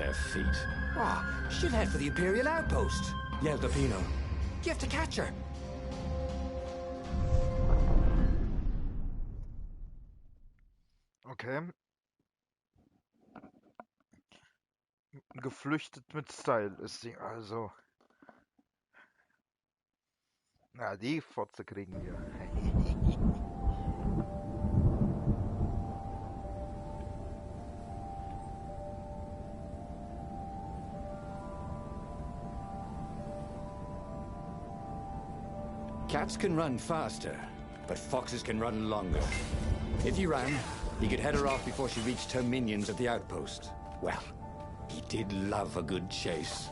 bare feet. Ah, she'll head for the Imperial outpost, yelled Pino. You have to catch her. Okay. Geflüchtet mit Style ist sie also. Na, die Fotze kriegen wir. Cats can run faster, but foxes can run longer. If he ran, he could head her off before she reached her minions at the outpost. Well, he did love a good chase.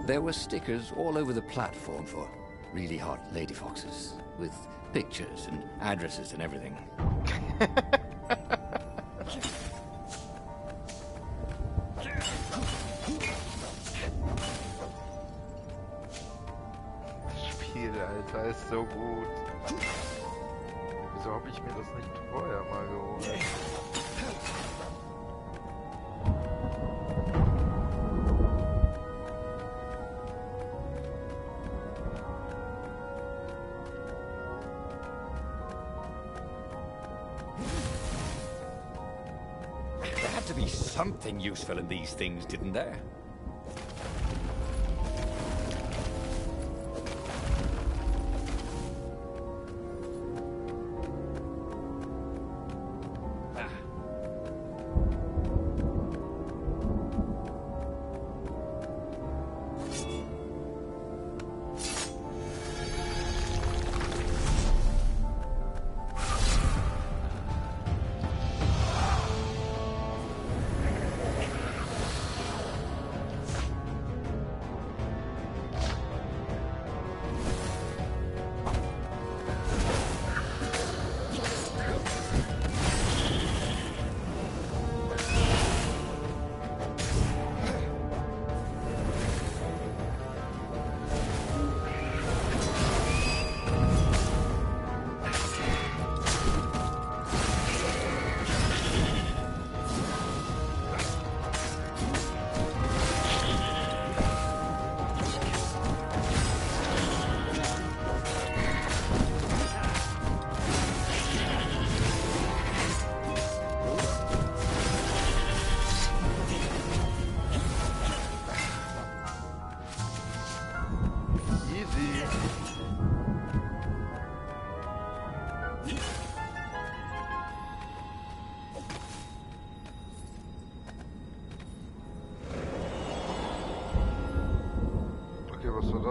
There were stickers all over the platform for really hot lady foxes, with pictures and addresses and everything. Das Spiel, Alter, ist so gut. Wieso habe ich mir das nicht vorher mal geholt? Something useful in these things, didn't there?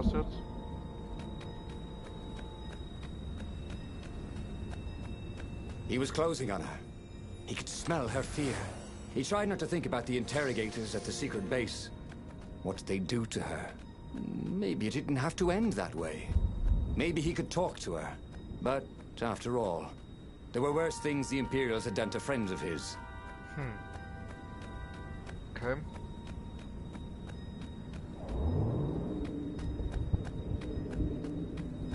das jetzt? He was closing on her. He could smell her fear. He tried not to think about the interrogators at the secret base. What they'd do to her. Maybe it didn't have to end that way. Maybe he could talk to her. But, after all, there were worse things the Imperials had done to friends of his. Okay.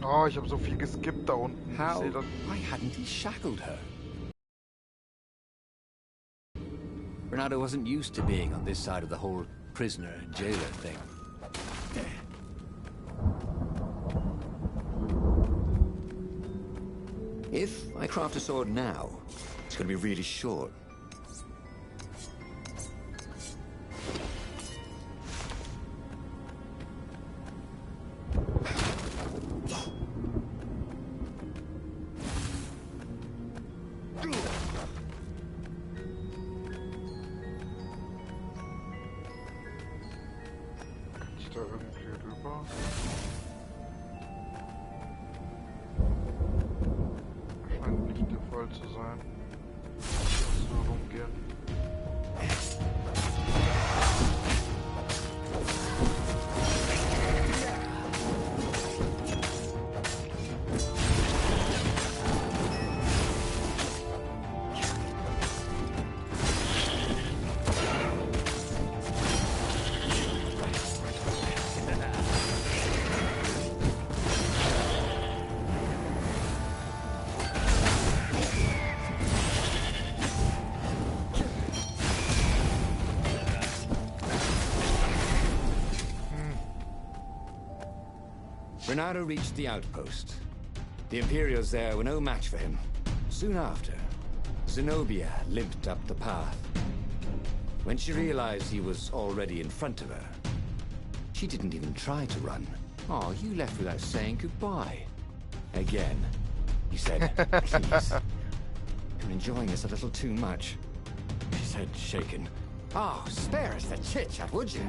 Oh, ich habe so viel geskippt da unten. How? Why hadn't he shackled her? Bernardo wasn't used to being on this side of the whole prisoner-jailer thing. If I craft a sword now, it's going to be really short. Renato reached the outpost. The Imperials there were no match for him. Soon after, Zenobia limped up the path. When she realized he was already in front of her, she didn't even try to run. Oh, you left without saying goodbye. Again. He said, please. You're enjoying this a little too much. She said, shaken. Oh, spare us the chit-chat, would you?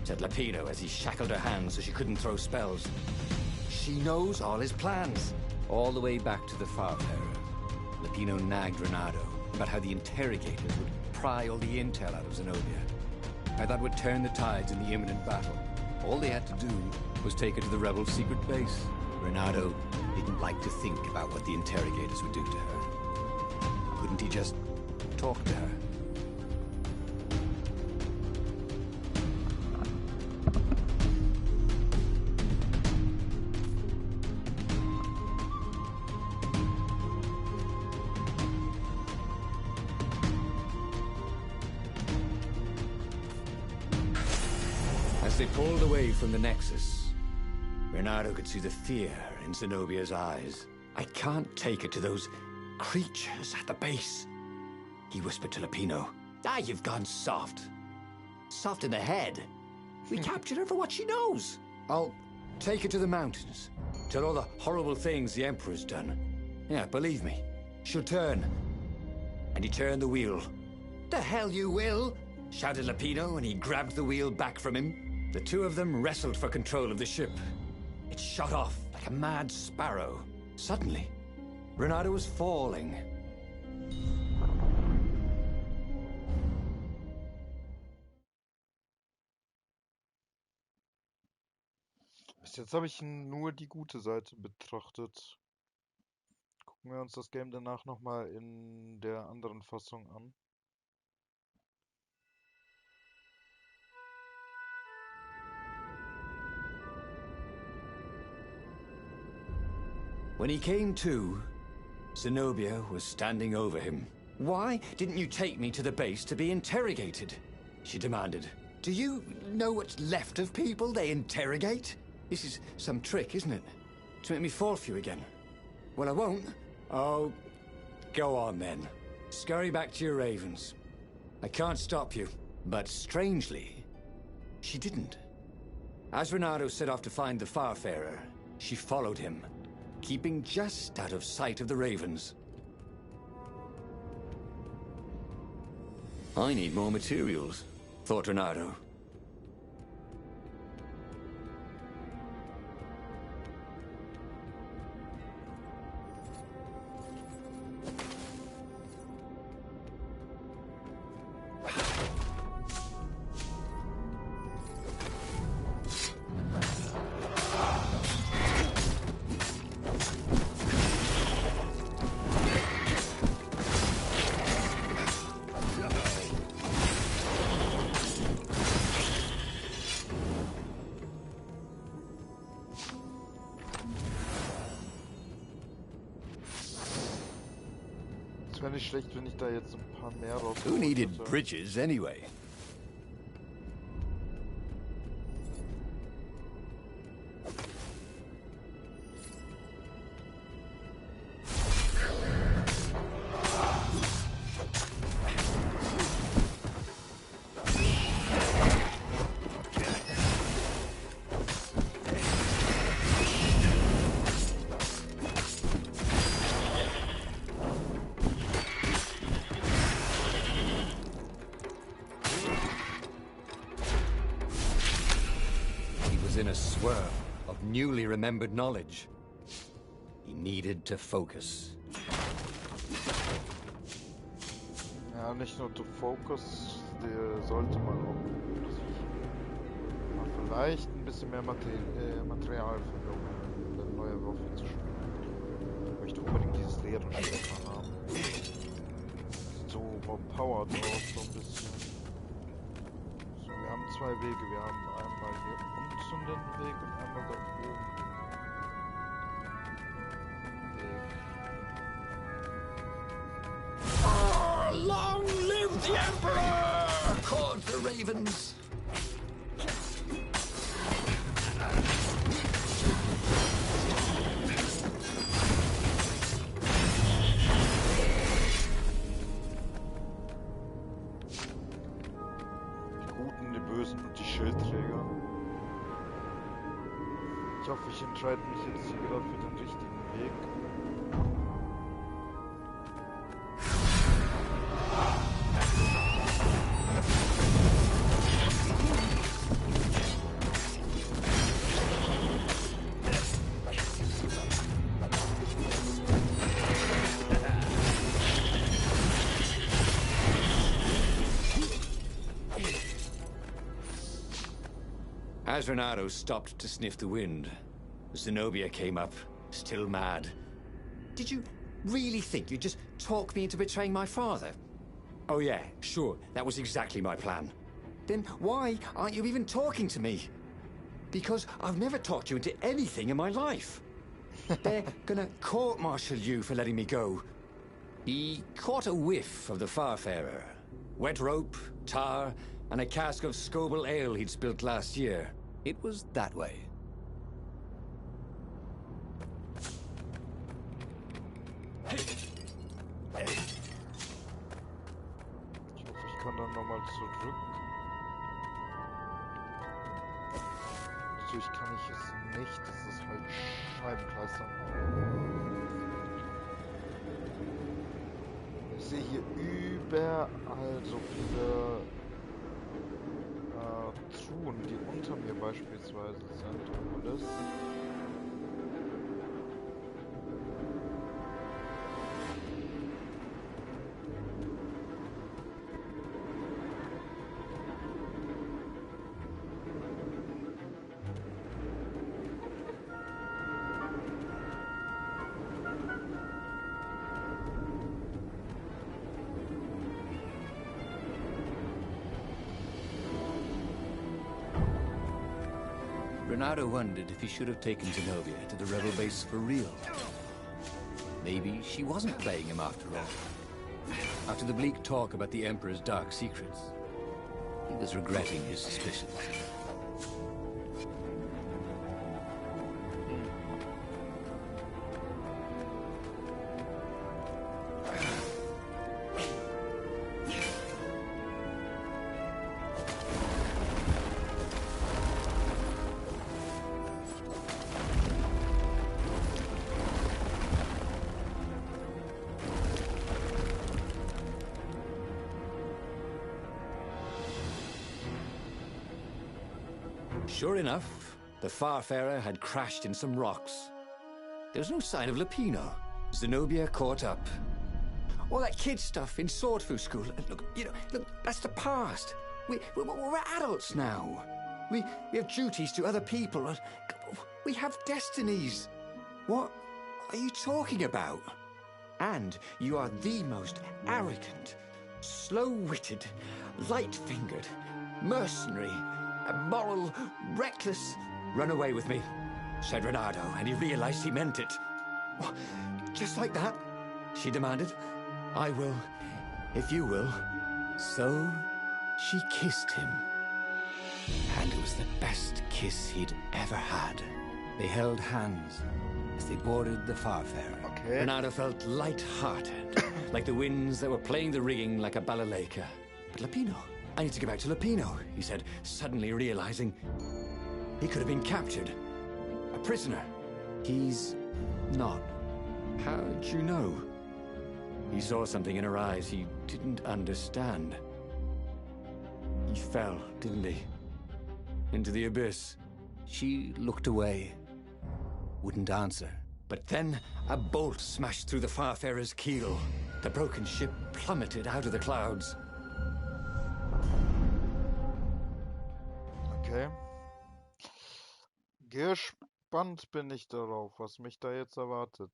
Said Lapino as he shackled her hands so she couldn't throw spells. She knows all his plans. All the way back to the Farfarer, Lapino nagged Renato about how the interrogators would pry all the intel out of Zenobia. How that would turn the tides in the imminent battle. All they had to do was take her to the rebel secret base. Renato didn't like to think about what the interrogators would do to her. Couldn't he just talk to her? As they pulled away from the Nexus, Renato could see the fear in Zenobia's eyes. I can't take her to those creatures at the base, he whispered to Lapino. Ah, you've gone soft. Soft in the head. We captured her for what she knows. I'll take her to the mountains. Tell all the horrible things the Emperor's done. Yeah, believe me, she'll turn. And he turned the wheel. The hell you will, shouted Lapino, and he grabbed the wheel back from him. The two of them wrestled for control of the ship. It shot off like a mad sparrow. Suddenly, Renato was falling. Bis jetzt habe ich nur die gute Seite betrachtet. Gucken wir uns das Game danach nochmal in der anderen Fassung an. When he came to, Zenobia was standing over him. Why didn't you take me to the base to be interrogated? She demanded. Do you know what's left of people they interrogate? This is some trick, isn't it? To make me fall for you again. Well, I won't. Oh, go on then. Scurry back to your ravens. I can't stop you. But strangely, she didn't. As Renato set off to find the Farfarer, she followed him, keeping just out of sight of the ravens. I need more materials, thought Renato. Wäre nicht schlecht, wenn ich da jetzt ein paar mehr raus. Who needed bridges anyway? In a swirl of newly remembered knowledge. He needed to focus. Ja, nicht nur to focus, der sollte man auch vielleicht ein bisschen mehr Material finden, um eine neue Waffe zu spielen. Ich möchte unbedingt dieses Leerenschwert haben. Sieht so overpowered aus, so ein bisschen. So, wir haben zwei Wege. Wir haben einmal hier unten den Weg und einmal da oben den Weg. Oh, long live the Emperor! Called the ravens. Ich hoffe, ich entscheide mich jetzt hier wieder für den richtigen Weg. As Renato stopped to sniff the wind, Zenobia came up, still mad. Did you really think you'd just talk me into betraying my father? Oh yeah, sure, that was exactly my plan. Then why aren't you even talking to me? Because I've never talked you into anything in my life. They're gonna court-martial you for letting me go. He caught a whiff of the Farfarer. Wet rope, tar, and a cask of Scoble ale he'd spilt last year. It was that way. Ich hoffe, ich kann dann nochmal zurück. Natürlich kann ich es nicht, das ist halt Scheibenkleister. Ich sehe hier überall so viele Truhen, die unter mir beispielsweise sind und alles. Renato wondered if he should have taken Zenobia to the rebel base for real. Maybe she wasn't playing him after all. After the bleak talk about the Emperor's dark secrets, he was regretting his suspicions. Sure enough, the Farfarer had crashed in some rocks. There was no sign of Lupino. Zenobia caught up. All that kid stuff in Swordfu School. Look, that's the past. We're adults now. We have duties to other people. We have destinies. What are you talking about? And you are the most arrogant, slow-witted, light-fingered, mercenary, immoral, reckless. Run away with me, said Renato, and he realized he meant it. What? Just like that? She demanded. I will, if you will. So she kissed him. And it was the best kiss he'd ever had. They held hands as they boarded the Farfarer. Okay. Renato felt light-hearted, like the winds that were playing the rigging like a balalaika. But Lupino, I need to get back to Lupino, he said, suddenly realizing he could have been captured. A prisoner. He's not. How'd you know? He saw something in her eyes he didn't understand. He fell, didn't he? Into the abyss. She looked away, wouldn't answer. But then a bolt smashed through the Farfarer's keel. The broken ship plummeted out of the clouds. Okay. Gespannt bin ich darauf, was mich da jetzt erwartet.